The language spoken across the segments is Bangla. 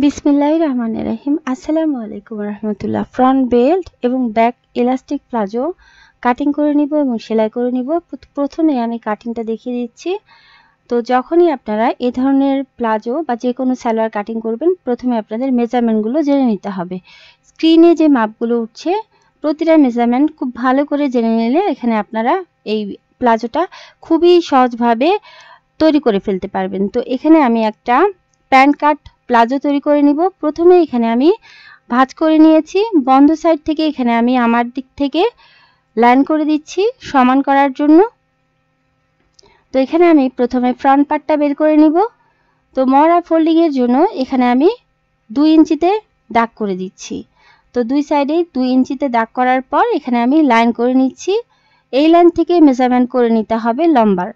বিসমিল্লাহির রহমানির রহিম। আসসালামু আলাইকুম রহমতুল্লাহ। ফ্রন্ট বেল্ট এবং ব্যাক ইলাস্টিক প্লাজো কাটিং করে নিব এবং সেলাই করে নিব। প্রথমে আমি কাটিংটা দেখিয়ে দিচ্ছি। তো যখনই আপনারা এই ধরনের প্লাজো বা যে কোনো সালোয়ার কাটিং করবেন, প্রথমে আপনাদের মেজারমেন্টগুলো জেনে নিতে হবে। স্ক্রিনে যে মাপগুলো উঠছে প্রতিটা মেজারমেন্ট খুব ভালো করে জেনে নিলে এখানে আপনারা এই প্লাজোটা খুবই সহজভাবে তৈরি করে ফেলতে পারবেন। তো এখানে আমি একটা প্যান্ট কাট প্লাজো তৈরি করে নিব। প্রথমে এখানে আমি ভাঁজ করে নিয়েছি। বন্ধ সাইড থেকে এখানে আমি আমার দিক থেকে লাইন করে দিচ্ছি সমান করার জন্য। তো এখানে আমি প্রথমে ফ্রন্ট পার্টটা বের করে নিব। তো মহড়া ফোল্ডিং এর জন্য এখানে আমি 2 ইঞ্চিতে দাগ করে দিচ্ছি। তো দুই সাইডে 2 ইঞ্চিতে দাগ করার পর এখানে আমি লাইন করে নিচ্ছি। এই লাইন থেকে মেজারমেন্ট করে নিতে হবে লম্বার।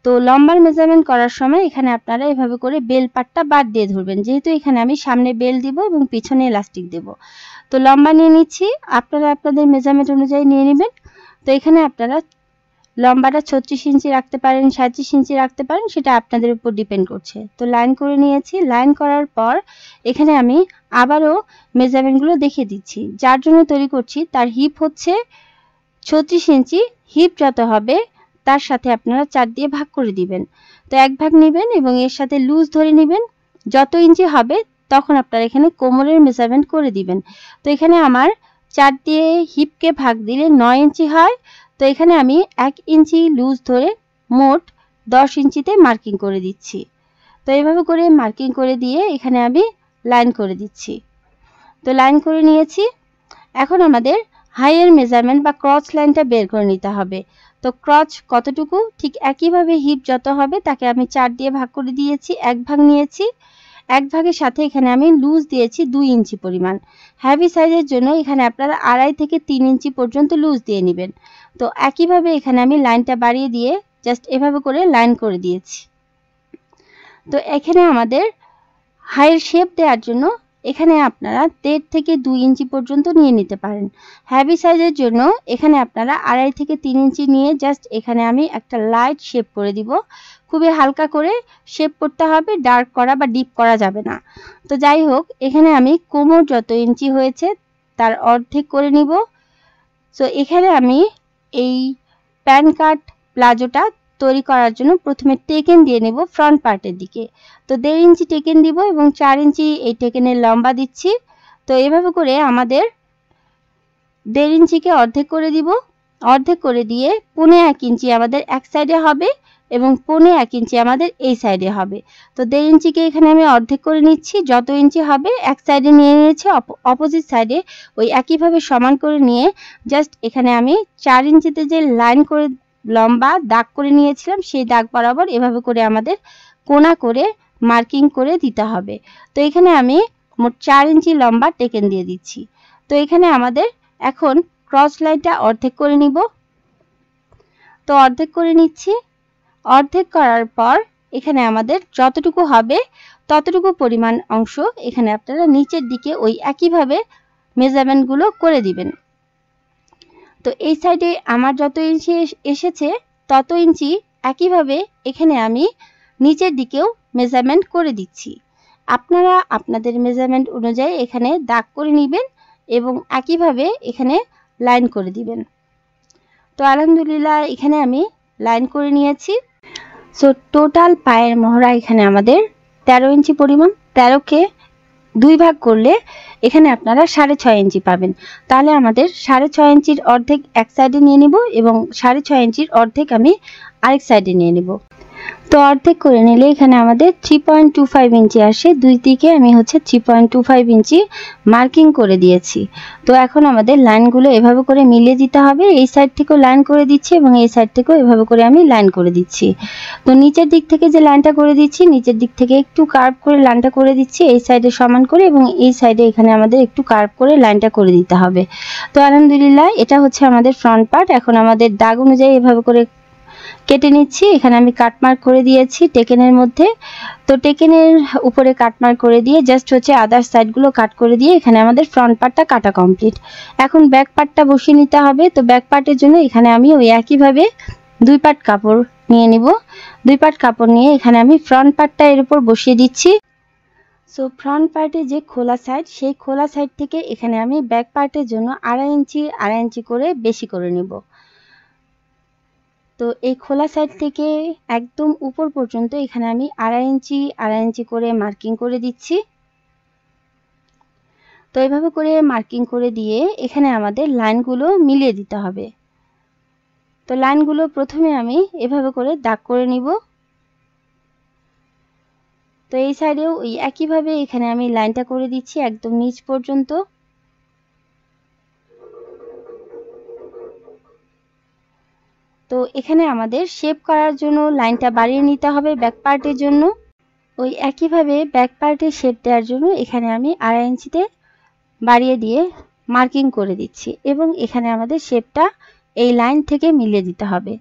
তো লম্বার মেজারমেন্ট করার সময় এখানে আপনারা এভাবে করে বেল পার্টটা বাদ দিয়ে ধরবেন, যেহেতু এখানে আমি সামনে বেল দিব এবং পিছনে ইলাস্টিক দেব। তো লম্বা নিয়ে নিচ্ছি, আপনারা আপনাদের মেজারমেন্ট অনুযায়ী নিয়ে নেবেন। তো এখানে আপনারা লম্বাটা 36 ইঞ্চি রাখতে পারেন, 37 ইঞ্চি রাখতে পারেন, সেটা আপনাদের উপর ডিপেন্ড করছে। তো লাইন করে নিয়েছি। লাইন করার পর এখানে আমি আবারও মেজারমেন্টগুলো দেখিয়ে দিচ্ছি। যার জন্য তৈরি করছি তার হিপ হচ্ছে 36 ইঞ্চি। হিপ যত হবে তার সাথে আপনারা 4 দিয়ে ভাগ করে দিবেন। তো এক ভাগ নেবেন এবং এর সাথে লুজ ধরে নেবেন। যত ইঞ্চি হবে তখন আপনারা এখানে কোমরের মেজারমেন্ট করে দিবেন। তো এখানে আমার 4 দিয়ে হিপকে ভাগ দিলে 9 ইঞ্চি হয়। তো এখানে আমি 1 ইঞ্চি লুজ ধরে মোট 10 ইঞ্চিতে মার্কিং করে দিচ্ছি। তো এইভাবে করে মার্কিং করে দিয়ে এখানে আমি লাইন করে দিচ্ছি। তো লাইন করে নিয়েছি। এখন আমাদের হাইয়ের মেজারমেন্ট বা ক্রস লাইনটা বের করে নিতে হবে। তো ক্রচ কতটুকু, ঠিক একইভাবে হিপ যত হবে তাকে আমি 4 দিয়ে ভাগ করে দিয়েছি, এক ভাগ নিয়েছি। এক ভাগের সাথে এখানে আমি লুজ দিয়েছি 2 ইঞ্চি পরিমাণ। হেভি সাইজের জন্য এখানে আপনারা 2.5 থেকে 3 ইঞ্চি পর্যন্ত লুজ দিয়ে নেবেন। তো একইভাবে এখানে আমি লাইনটা বাড়িয়ে দিয়ে জাস্ট এভাবে করে লাইন করে দিয়েছি। তো এখানে আমাদের হাইয়ের শেপ দেওয়ার জন্য এখানে আপনারা 1.5 থেকে 2 ইঞ্চি পর্যন্ত নিয়ে নিতে পারেন। হেভি সাইজের জন্য এখানে আপনারা 2.5 থেকে 3 ইঞ্চি নিয়ে জাস্ট এখানে আমি একটা লাইট শেপ করে দিব। খুবই হালকা করে শেপ করতে হবে, ডার্ক করা বা ডিপ করা যাবে না। তো যাই হোক, এখানে আমি কোমর যত ইঞ্চি হয়েছে তার অর্ধেক করে নিব। তো এখানে আমি এই প্যান্ট কাট প্লাজোটা তৈরি করার জন্য প্রথমে টেকেন দিয়ে নেব ফ্রন্ট পার্টের দিকে। তো 1.5 ইঞ্চি টেকেন দিব এবং 4 ইঞ্চি এই টেকেনের লম্বা দিচ্ছি। তো এভাবে করে আমাদের 1.5 ইঞ্চিকে অর্ধেক করে দিব। অর্ধেক করে দিয়ে 1.25 ইঞ্চি আমাদের এক সাইডে হবে এবং 1.25 ইঞ্চি আমাদের এই সাইডে হবে। তো 1.5 ইঞ্চিকে এখানে আমি অর্ধেক করে নিচ্ছি। যত ইঞ্চি হবে এক সাইডে নিয়ে নিয়েছি, অপোজিট সাইডে ওই একইভাবে সমান করে নিয়ে জাস্ট এখানে আমি 4 ইঞ্চিতে যে লাইন করে লম্বা দাগ করে নিয়েছিলাম সেই দাগ বরাবর এভাবে করে আমাদের কোনা করে মার্কিং করে দিতে হবে। তো এখানে আমি মোট 4 ইঞ্চি লম্বা টেকেন দিয়ে দিচ্ছি। তো এখানে আমাদের এখন ক্রস লাইনটা অর্ধেক করে নিব। তো অর্ধেক করে নিচ্ছি। অর্ধেক করার পর এখানে আমাদের যতটুকু হবে ততটুকু পরিমাণ অংশ এখানে আপনারা নিচের দিকে ওই একইভাবে মেজারমেন্টগুলো করে দিবেন। তো এই সাইডে আমার যত ইঞ্চি এসেছে তত ইঞ্চি একইভাবে এখানে আমি নিচের দিকেও মেজারমেন্ট করে দিচ্ছি। আপনারা আপনাদের মেজারমেন্ট অনুযায়ী এখানে দাগ করে নেবেন এবং একইভাবে এখানে লাইন করে দিবেন। তো আলহামদুলিল্লাহ এখানে আমি লাইন করে নিয়েছি। সো টোটাল পায়ের মহড়া এখানে আমাদের 13 ইঞ্চি পরিমাণ। 13কে 2 ভাগ করলে এখানে আপনারা 6.5 ইঞ্চি পাবেন। তাহলে আমাদের 6.5 ইঞ্চির অর্ধেক এক সাইডে নিয়ে নিব এবং 6.5 ইঞ্চির অর্ধেক আমি আরেক সাইডে নিয়ে নিব। তো অর্ধেক করে নিলে এখানে আমাদের 3.25 ইঞ্চি আসে। দুই দিকে আমি হচ্ছে 3.25 ইঞ্চি মার্কিং করে দিয়েছি। তো এখন আমাদের লাইনগুলো এভাবে করে মিলিয়ে দিতে হবে। এই সাইড থেকেও লাইন করে দিচ্ছি এবং এই সাইড থেকেও এভাবে করে আমি লাইন করে দিচ্ছি। তো নিচের দিক থেকে যে লাইনটা করে দিচ্ছি, নিচের দিক থেকে একটু কার্ভ করে লাইনটা করে দিচ্ছি এই সাইডে সমান করে এবং এই সাইডে এখানে আমাদের একটু কার্ভ করে লাইনটা করে দিতে হবে। তো আলহামদুলিল্লাহ এটা হচ্ছে আমাদের ফ্রন্ট পার্ট। এখন আমাদের দাগ অনুযায়ী এভাবে করে কেটে নিচ্ছি। এখানে আমি কাটমার্ক করে দিয়েছি টেকেনের মধ্যে। তো টেকেনের উপরে কাটমার্ক করে দিয়ে জাস্ট হচ্ছে আদার সাইডগুলো কাট করে দিয়ে এখানে আমাদের ফ্রন্ট পার্টটা কাটা কমপ্লিট। এখন ব্যাক পার্টটা বসিয়ে নিতে হবে। তো ব্যাক পার্টের জন্য এখানে আমি ওই একইভাবে 2 পার্ট কাপড় নিয়ে নিব। 2 পার্ট কাপড় নিয়ে এখানে আমি ফ্রন্ট পার্টটা এর উপর বসিয়ে দিচ্ছি। সো ফ্রন্ট পার্টে যে খোলা সাইড, সেই খোলা সাইড থেকে এখানে আমি ব্যাক পার্টের জন্য 2.5 ইঞ্চি করে বেশি করে নিব। তো এই খোলা সাইড থেকে একদম উপর পর্যন্ত এখানে আমি 2.5 ইঞ্চি করে মার্কিং করে দিচ্ছি। তো এইভাবে করে মার্কিং করে দিয়ে এখানে আমাদের লাইনগুলো মিলিয়ে দিতে হবে। তো লাইনগুলো প্রথমে আমি এভাবে করে দাগ করে নিব। তো এই সাইডেও ওই একইভাবে এখানে আমি লাইনটা করে দিচ্ছি একদম নিচ পর্যন্ত। তো এখানে আমাদের শেপ করার জন্য লাইনটা বাড়িয়ে নিতে হবে ব্যাক পার্টের জন্য। ওই একইভাবে ব্যাক পার্টের শেপ দেওয়ার জন্য এখানে আমি 2.5 ইঞ্চিতে বাড়িয়ে দিয়ে মার্কিং করে দিচ্ছি এবং এখানে আমাদের শেপটা এই লাইন থেকে মিলিয়ে দিতে হবে।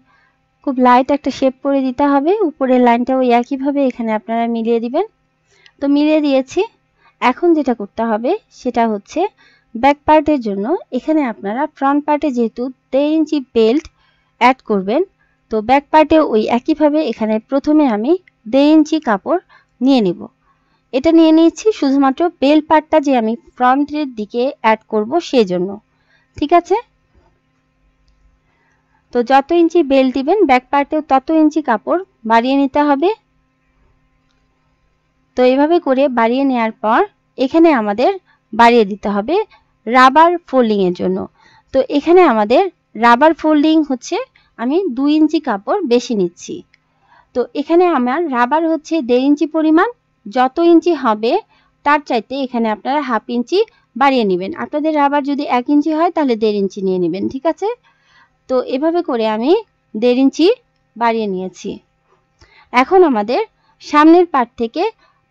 খুব লাইট একটা শেপ করে দিতে হবে। উপরের লাইনটা ওই একইভাবে এখানে আপনারা মিলিয়ে দিবেন। তো মিলিয়ে দিয়েছি। এখন যেটা করতে হবে সেটা হচ্ছে ব্যাক পার্টের জন্য এখানে আপনারা ফ্রন্ট পার্টে যেহেতু 1.5 ইঞ্চি বেল্ট অ্যাড করবেন, তো ব্যাক পার্টে ওই একইভাবে এখানে প্রথমে আমি 1.5 ইঞ্চি কাপড় নিয়ে নিব। এটা নিয়ে নিয়েছি শুধুমাত্র বেল্ট পার্টটা যে আমি ফ্রন্টের দিকে অ্যাড করব সেই জন্য। ঠিক আছে? তো যত ইঞ্চি বেল্ট দিবেন ব্যাক পার্টেও তত ইঞ্চি কাপড় বাড়িয়ে নিতে হবে। তো এইভাবে করে বাড়িয়ে নেওয়ার পর এখানে আমাদের বাড়িয়ে দিতে হবে রাবার ফোল্ডিং এর জন্য। তো এখানে আমাদের রাবার ফোল্ডিং হচ্ছে আমি 2 ইঞ্চি কাপড় বেশি নিচ্ছি। তো এখানে আমার রাবার হচ্ছে 1.5 ইঞ্চি পরিমাণ। যত ইঞ্চি হবে তার চাইতে এখানে আপনারা 1/2 ইঞ্চি বাড়িয়ে নেবেন। আপনাদের রাবার যদি 1 ইঞ্চি হয় তাহলে 1.5 ইঞ্চি নিয়ে নেবেন। ঠিক আছে? তো এভাবে করে আমি 1.5 ইঞ্চি বাড়িয়ে নিয়েছি। এখন আমাদের সামনের পার্ট থেকে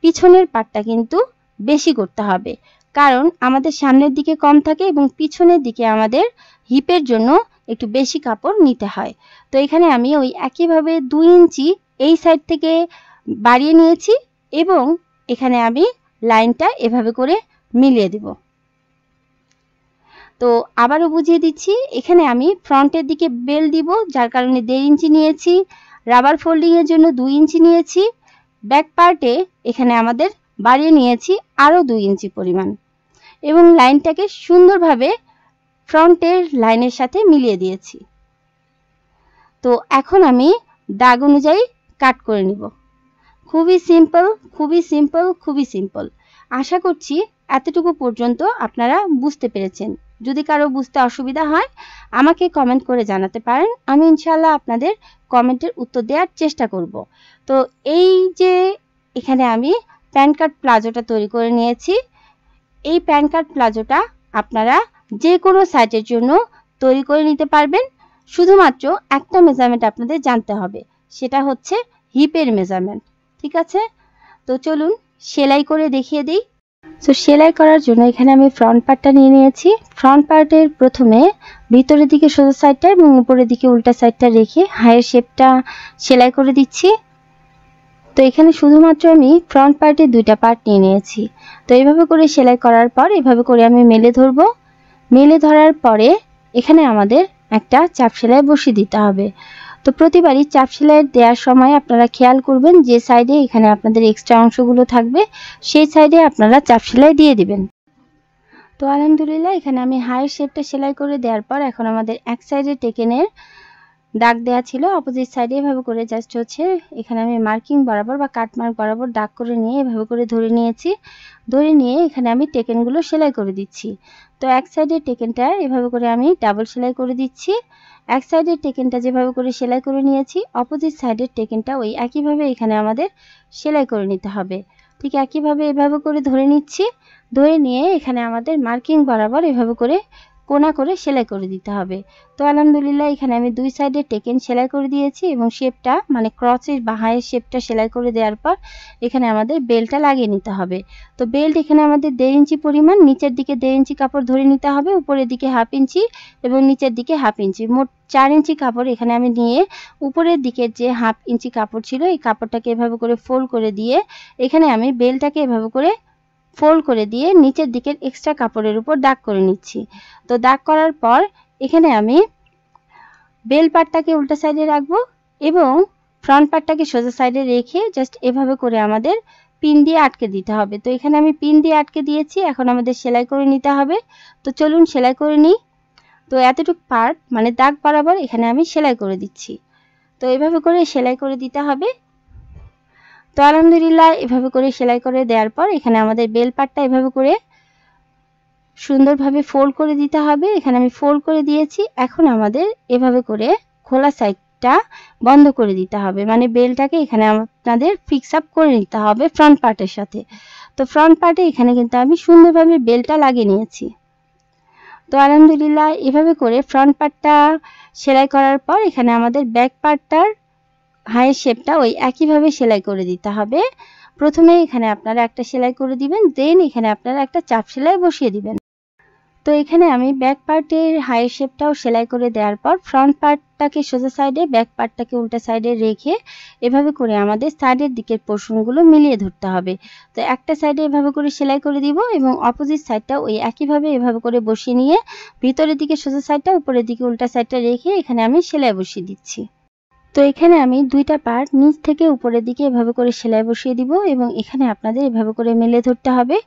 পিছনের পার্টটা কিন্তু বেশি করতে হবে, কারণ আমাদের সামনের দিকে কম থাকে এবং পিছনের দিকে আমাদের হিপের জন্য একটু বেশি কাপড় নিতে হয়। তো এখানে আমি ওই একইভাবে 2 ইঞ্চি এই সাইড থেকে বাড়িয়ে নিয়েছি এবং এখানে আমি লাইনটা এভাবে করে মিলিয়ে দেব। তো আবারও বুঝিয়ে দিচ্ছি, এখানে আমি ফ্রন্টের দিকে বেল্ট দিব, যার কারণে 1.5 ইঞ্চি নিয়েছি। রাবার ফোল্ডিং এর জন্য 2 ইঞ্চি নিয়েছি। ব্যাক পার্টে এখানে আমাদের বাড়িয়ে নিয়েছি আরও 2 ইঞ্চি পরিমাণ এবং লাইনটাকে সুন্দরভাবে ফ্রন্টের লাইনের সাথে মিলিয়ে দিয়েছি। তো এখন আমি দাগ অনুযায়ী কাট করে নিব। খুবই সিম্পল, খুবই সিম্পল, খুবই সিম্পল। আশা করছি এতটুকু পর্যন্ত আপনারা বুঝতে পেরেছেন। যদি কারো বুঝতে অসুবিধা হয় আমাকে কমেন্ট করে জানাতে পারেন। আমি ইনশাআল্লাহ আপনাদের কমেন্টের উত্তর দেওয়ার চেষ্টা করব। তো এই যে এখানে আমি প্যান কাট প্লাজোটা তৈরি করে নিয়েছি। এই প্যান কাট প্লাজোটা আপনারা যে কোনো সাইজের জন্য তৈরি করে নিতে পারবেন। শুধুমাত্র একটা মেজারমেন্ট আপনাদের জানতে হবে, সেটা হচ্ছে হিপের মেজারমেন্ট। ঠিক আছে? তো চলুন সেলাই করে দেখিয়ে দিই। তো সেলাই করার জন্য এখানে আমি ফ্রন্ট পার্টটা নিয়ে নিয়েছি। ফ্রন্ট পার্টের প্রথমে ভিতরের দিকে সোজা সাইডটা এবং উপরের দিকে উল্টা সাইডটা রেখে হাইয়ের শেপটা সেলাই করে দিচ্ছি। তো এখানে শুধুমাত্র আমি ফ্রন্ট পার্টের 2টা পার্ট নিয়ে নিয়েছি। তো এইভাবে করে সেলাই করার পর এভাবে করে আমি মেলে ধরবো। মেলে ধরার পরে এখানে আমাদের একটা চাপ সেলাই বসিয়ে দিতে হবে। তো প্রতিবারই চাপ সেলাই দেওয়ার সময় আপনারা খেয়াল করবেন যে সাইডে এখানে আপনাদের এক্সট্রা অংশগুলো থাকবে সেই সাইডে আপনারা চাপ সেলাই দিয়ে দিবেন। তো আলহামদুলিল্লাহ এখানে আমি হাইয়ের শেপটা সেলাই করে দেওয়ার পর এখন আমাদের এক সাইডে টেকেনের দাগ দেওয়া ছিল, অপোজিট সাইডে এভাবে করে জাস্ট হচ্ছে এখানে আমি মার্কিং বরাবর বা কাট মার্ক বরাবর দাগ করে নিয়ে এভাবে করে ধরে নিয়েছি। ধরে নিয়ে এখানে আমি টেকেনগুলো সেলাই করে দিচ্ছি। তো এক সাইডের টেকেনটা এভাবে করে আমি ডাবল সেলাই করে দিচ্ছি। এক সাইডের টেকেনটা যেভাবে করে সেলাই করে নিয়েছি, অপোজিট সাইডের টেকেনটা ওই একইভাবে এখানে আমাদের সেলাই করে নিতে হবে। ঠিক একইভাবে এভাবে করে ধরে নিচ্ছি। ধরে নিয়ে এখানে আমাদের মার্কিং বরাবর এভাবে করে কোনা করে সেলাই করে দিতে হবে। তো আলহামদুলিল্লাহ এখানে আমি 2 সাইডে টেকেন সেলাই করে দিয়েছি এবং শেপটা মানে ক্রসের বা হাইয়ের শেপটা সেলাই করে দেওয়ার পর এখানে আমাদের বেল্টটা লাগিয়ে নিতে হবে। তো বেল্ট এখানে আমাদের 1.5 ইঞ্চি পরিমাণ, নিচের দিকে 1.5 ইঞ্চি কাপড় ধরে নিতে হবে, উপরের দিকে 1/2 ইঞ্চি এবং নিচের দিকে 1/2 ইঞ্চি, মোট 4 ইঞ্চি কাপড় এখানে আমি নিয়ে উপরের দিকের যে 1/2 ইঞ্চি কাপড় ছিল এই কাপড়টাকে এভাবে করে ফোল্ড করে দিয়ে এখানে আমি বেল্টটাকে এভাবে করে ফোল্ড করে দিয়ে নিচের দিকের এক্সট্রা কাপড়ের উপর দাগ করে নিচ্ছি। তো দাগ করার পর এখানে আমি বেল পার্টটাকে উল্টা সাইডে রাখবো এবং ফ্রন্ট পার্টটাকে সোজা সাইডে রেখে জাস্ট এভাবে করে আমাদের পিন দিয়ে আটকে দিতে হবে। তো এখানে আমি পিন দিয়ে আটকে দিয়েছি, এখন আমাদের সেলাই করে নিতে হবে। তো চলুন সেলাই করে নিই। তো এতটুকু পার্ট মানে দাগ বরাবর এখানে আমি সেলাই করে দিচ্ছি। তো এভাবে করে সেলাই করে দিতে হবে। তো আলহামদুলিল্লাহ এভাবে করে সেলাই করে দেওয়ার পর এখানে আমাদের বেল পার্টটা এভাবে করে সুন্দরভাবে ফোল্ড করে দিতে হবে। এখানে আমি ফোল্ড করে দিয়েছি। এখন আমাদের এভাবে করে খোলা সাইডটা বন্ধ করে দিতে হবে, মানে বেলটাকে এখানে আপনাদের ফিক্স আপ করে নিতে হবে ফ্রন্ট পার্টের সাথে। তো ফ্রন্ট পার্টে এখানে কিন্তু আমি সুন্দরভাবে বেলটা লাগিয়ে নিয়েছি। তো আলহামদুলিল্লাহ এভাবে করে ফ্রন্ট পার্টটা সেলাই করার পর এখানে আমাদের ব্যাক পার্টটার হাইয়ের শেপটা ওই একইভাবে সেলাই করে দিতে হবে। প্রথমে এখানে আপনারা একটা সেলাই করে দিবেন, দেন এখানে আপনারা একটা চাপ সেলাই বসিয়ে দিবেন। তো এখানে আমি ব্যাক পার্টের হাইয়ের শেপটাও সেলাই করে দেওয়ার পর ফ্রন্ট পার্টটাকে সোজা সাইডে, ব্যাক পার্টটাকে উল্টা সাইডে রেখে এভাবে করে আমাদের সাইডের দিকের পোর্শনগুলো মিলিয়ে ধরতে হবে। তো একটা সাইডে এভাবে করে সেলাই করে দিব এবং অপোজিট সাইডটা ওই একইভাবে এভাবে করে বসিয়ে নিয়ে ভিতরের দিকে সোজা সাইডটা, উপরের দিকে উল্টা সাইডটা রেখে এখানে আমি সেলাই বসিয়ে দিচ্ছি। তো এখানে আমি দুইটা পার্ট নিচ থেকে উপরের দিকে এভাবে করে সেলাই বসিয়ে দিব এবং এখানে আপনাদের এভাবে করে মেলে ধরতে হবে।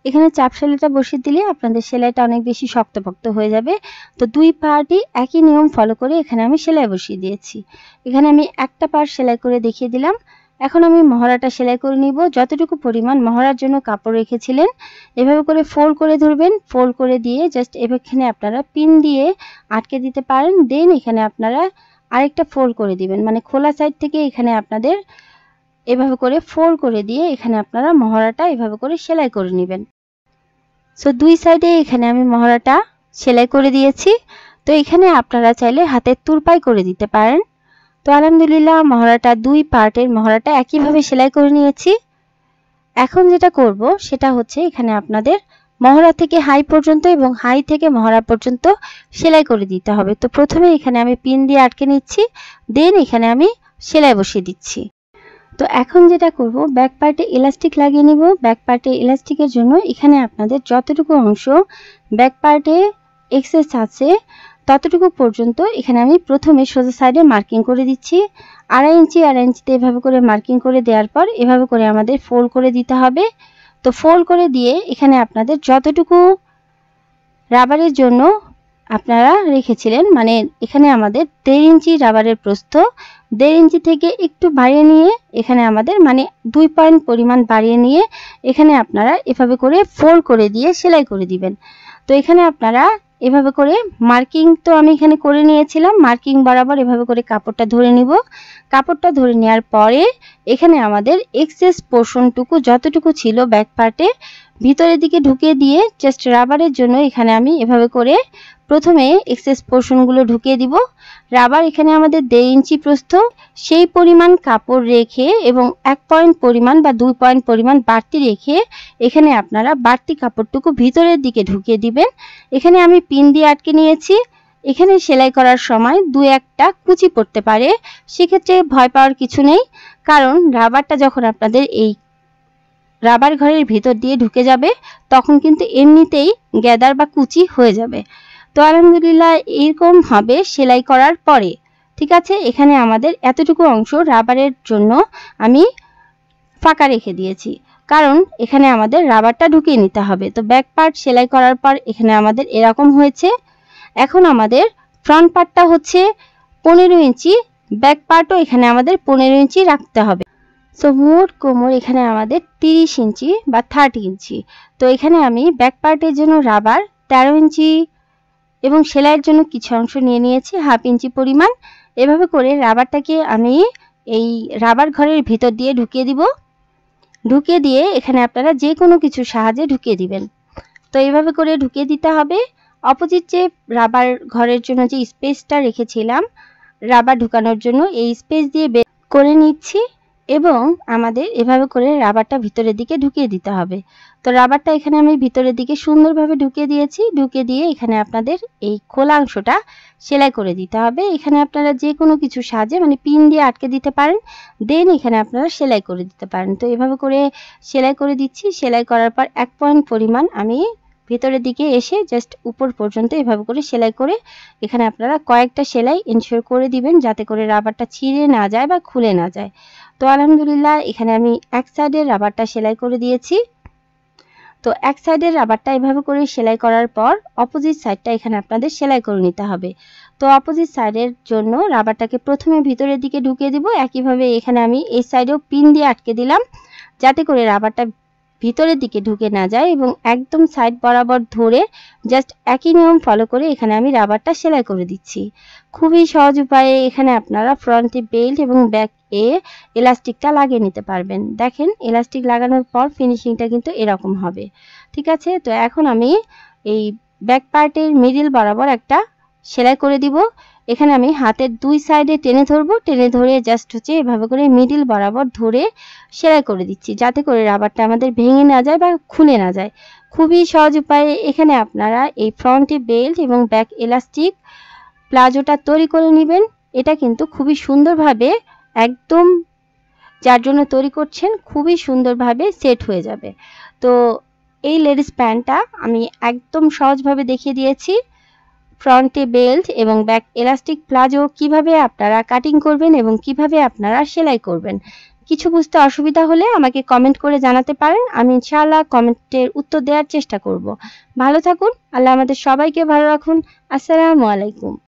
এখানে চাপ সেলাইটা বসিয়ে দিলে আপনাদের সেলাইটা অনেক বেশি শক্তপোক্ত হয়ে যাবে। তো দুই পার্টই একই নিয়ম ফলো করে এখানে আমি সেলাই বসিয়ে দিয়েছি। এখানে আমি একটা পার্ট সেলাই করে দেখিয়ে দিলাম। এখন আমি মহড়াটা সেলাই করে নিব। যতটুকু পরিমাণ মহড়ার জন্য কাপড় রেখেছিলেন এভাবে করে ফোল্ড করে ধরবেন। ফোল্ড করে দিয়ে জাস্ট এখানে আপনারা পিন দিয়ে আটকে দিতে পারেন। দেন এখানে আপনারা আরেকটা ফোল্ড করে দিবেন, মানে খোলা সাইড থেকে এখানে আপনাদের এভাবে করে ফোল্ড করে দিয়ে এখানে আপনারা মহড়াটা এভাবে করে সেলাই করে নেবেন। সো দুই সাইডে এখানে আমি মহড়াটা সেলাই করে দিয়েছি। তো এখানে আপনারা চাইলে হাতের তুরপাই করে দিতে পারেন। তো আলহামদুলিল্লাহ মহড়াটা দুই পার্টের মহড়াটা একইভাবে সেলাই করে নিয়েছি। এখন যেটা করব সেটা হচ্ছে এখানে আপনাদের মহড়া থেকে হাই পর্যন্ত এবং হাই থেকে মহড়া পর্যন্ত সেলাই করে দিতে হবে। তো প্রথমে এখানে আমি পিন দিয়ে আটকে নিচ্ছি, দেন এখানে আমি সেলাই বসিয়ে দিচ্ছি। তো এখন যেটা করব ব্যাক পার্টে ইলাস্টিক লাগিয়ে নিব। ব্যাক পার্টে ইলাস্টিকের জন্য এখানে আপনাদের যতটুকু অংশ ব্যাক পার্টে এক্সেস আছে ততটুকু পর্যন্ত এখানে আমি প্রথমে সোজা সাইডে মার্কিং করে দিচ্ছি। 2.5 ইঞ্চিতে এভাবে করে মার্কিং করে দেওয়ার পর এভাবে করে আমাদের ফোল্ড করে দিতে হবে। তো ফোল্ড করে দিয়ে এখানে আপনাদের যতটুকু রাবারের জন্য আপনারা রেখেছিলেন, মানে এখানে আমাদের 1.5 ইঞ্চি রাবারের প্রস্থ, 1.5 ইঞ্চি থেকে একটু বাড়িয়ে নিয়ে এখানে আমাদের মানে 2 পয়েন্ট পরিমাণ বাড়িয়ে নিয়ে এখানে আপনারা এভাবে করে ফোল্ড করে দিয়ে সেলাই করে দিবেন। তো এখানে আপনারা এভাবে করে মার্কিং তো আমি এখানে করে নিয়েছিলাম, মার্কিং বরাবর এভাবে করে কাপড়টা ধরে নিব। কাপড়টা ধরে নেওয়ার পরে এখানে আমাদের এক্সেস পোর্শনটুকু যতটুকু ছিল ব্যাক পার্টে ভিতরের দিকে ঢুকিয়ে দিয়ে জাস্ট রাবারের জন্য এখানে আমি এভাবে করে প্রথমে এক্সেস পোর্শনগুলো ঢুকিয়ে দিব। রাবার এখানে আমাদের 1.5 ইঞ্চি প্রস্থ, সেই পরিমাণ কাপড় রেখে এবং 1 পয়েন্ট পরিমাণ বা 2 পয়েন্ট পরিমাণ বাড়তি রেখে এখানে আপনারা বাড়তি কাপড়টুকু ভিতরের দিকে ঢুকিয়ে দিবেন। এখানে আমি পিন দিয়ে আটকে নিয়েছি। এখানে সেলাই করার সময় 2-1টা কুচি পড়তে পারে, সেক্ষেত্রে ভয় পাওয়ার কিছু নেই, কারণ রাবারটা যখন আপনাদের এই রাবার ঘরের ভিতর দিয়ে ঢুকে যাবে তখন কিন্তু এমনিতেই গ্যাদার বা কুচি হয়ে যাবে। তো আলহামদুলিল্লাহ এরকম হবে সেলাই করার পরে। ঠিক আছে, এখানে আমাদের এতটুকু অংশ রাবারের জন্য আমি ফাঁকা রেখে দিয়েছি, কারণ এখানে আমাদের রাবারটা ঢুকিয়ে নিতে হবে। তো ব্যাক পার্ট সেলাই করার পর এখানে আমাদের এরকম হয়েছে। এখন আমাদের ফ্রন্ট পার্টটা হচ্ছে 15 ইঞ্চি, ব্যাক পার্টও এখানে আমাদের 15 ইঞ্চি রাখতে হবে। সো মোট কোমর এখানে আমাদের 30 ইঞ্চি বা 30 ইঞ্চি। তো এখানে আমি ব্যাক পার্টের জন্য রাবার 13 ইঞ্চি এবং সেলাইয়ের জন্য কিছু অংশ নিয়ে নিয়েছি 1/2 ইঞ্চি পরিমাণ। এভাবে করে রাবারটাকে আমি এই রাবার ঘরের ভিতর দিয়ে ঢুকিয়ে দিব। ঢুকিয়ে দিয়ে এখানে আপনারা যে কোনো কিছুর সাহায্যে ঢুকিয়ে দিবেন। তো এইভাবে করে ঢুকিয়ে দিতে হবে। অপোজিট যে রাবার ঘরের জন্য যে স্পেসটা রেখেছিলাম রাবার ঢুকানোর জন্য, এই স্পেস দিয়ে বের করে নিচ্ছি এবং আমাদের এভাবে করে রাবারটা ভিতরের দিকে ঢুকিয়ে দিতে হবে। তো রাবারটা এখানে আমি ভিতরের দিকে সুন্দরভাবে ঢুকিয়ে দিয়েছি। ঢুকিয়ে দিয়ে এখানে আপনাদের এই খোলা অংশটা সেলাই করে দিতে হবে। এখানে আপনারা যে কোনো কিছু সাহায্যে মানে পিন দিয়ে আটকে দিতে পারেন, দেন এখানে আপনারা সেলাই করে দিতে পারেন। তো এভাবে করে সেলাই করে দিচ্ছি। সেলাই করার পর 1 পয়েন্ট পরিমাণ আমি ভিতরের দিকে এসে জাস্ট উপর পর্যন্ত এভাবে করে সেলাই করে এখানে আপনারা কয়েকটা সেলাই ইনশিওর করে দিবেন যাতে করে রাবারটা ছিঁড়ে না যায় বা খুলে না যায়। তো আলহামদুলিল্লাহ এখানে আমি এক সাইডের রাবারটা সেলাই করে দিয়েছি। তো এক সাইডের রাবারটা এভাবে করে সেলাই করার পর অপোজিট সাইডটা এখানে আপনাদের সেলাই করে নিতে হবে। তো অপোজিট সাইডের জন্য রাবারটাকে প্রথমে ভিতরের দিকে ঢুকিয়ে দিব, একইভাবে এখানে আমি এই সাইডেও পিন দিয়ে আটকে দিলাম যাতে করে রাবারটা ভিতরের দিকে ঢুকে না যায়, এবং একদম সাইড বরাবর ধরে জাস্ট একই নিয়ম ফলো করে এখানে আমি রাবারটা সেলাই করে দিচ্ছি। খুবই সহজ উপায়ে এখানে আপনারা ফ্রন্টে বেল্ট এবং ব্যাক এ এলাস্টিকটা লাগিয়ে নিতে পারবেন। দেখেন এলাস্টিক লাগানোর পর ফিনিশিংটা কিন্তু এরকম হবে। ঠিক আছে, তো এখন আমি এই ব্যাক পার্টের মিডল বরাবর একটা সেলাই করে দিব। এখানে আমি হাতের দুই সাইডে টেনে ধরবো, টেনে ধরে জাস্ট হচ্ছে এভাবে করে মিডল বরাবর ধরে সেলাই করে দিচ্ছি যাতে করে রাবারটা আমাদের ভেঙে না যায় বা খুলে না যায়। খুবই সহজ উপায়ে এখানে আপনারা এই ফ্রন্টে বেল্ট এবং ব্যাক এলাস্টিক প্লাজোটা তৈরি করে নেবেন। এটা কিন্তু খুবই সুন্দরভাবে একদম যার জন্য তৈরি করছেন খুবই সুন্দরভাবে সেট হয়ে যাবে। তো এই লেডিস প্যান্টটা আমি একদম সহজভাবে দেখিয়ে দিয়েছি। ফ্রন্টে বেল্ট এবং ব্যাক এলাস্টিক প্লাজো কিভাবে আপনারা কাটিং করবেন এবং কিভাবে আপনারা সেলাই করবেন। কিছু বুঝতে অসুবিধা হলে আমাকে কমেন্ট করে জানাতে পারেন, আমি ইনশাআল্লাহ কমেন্টের উত্তর দেওয়ার চেষ্টা করব। ভালো থাকুন, আল্লাহ আমাদের সবাইকে ভালো রাখুন। আসসালামু আলাইকুম।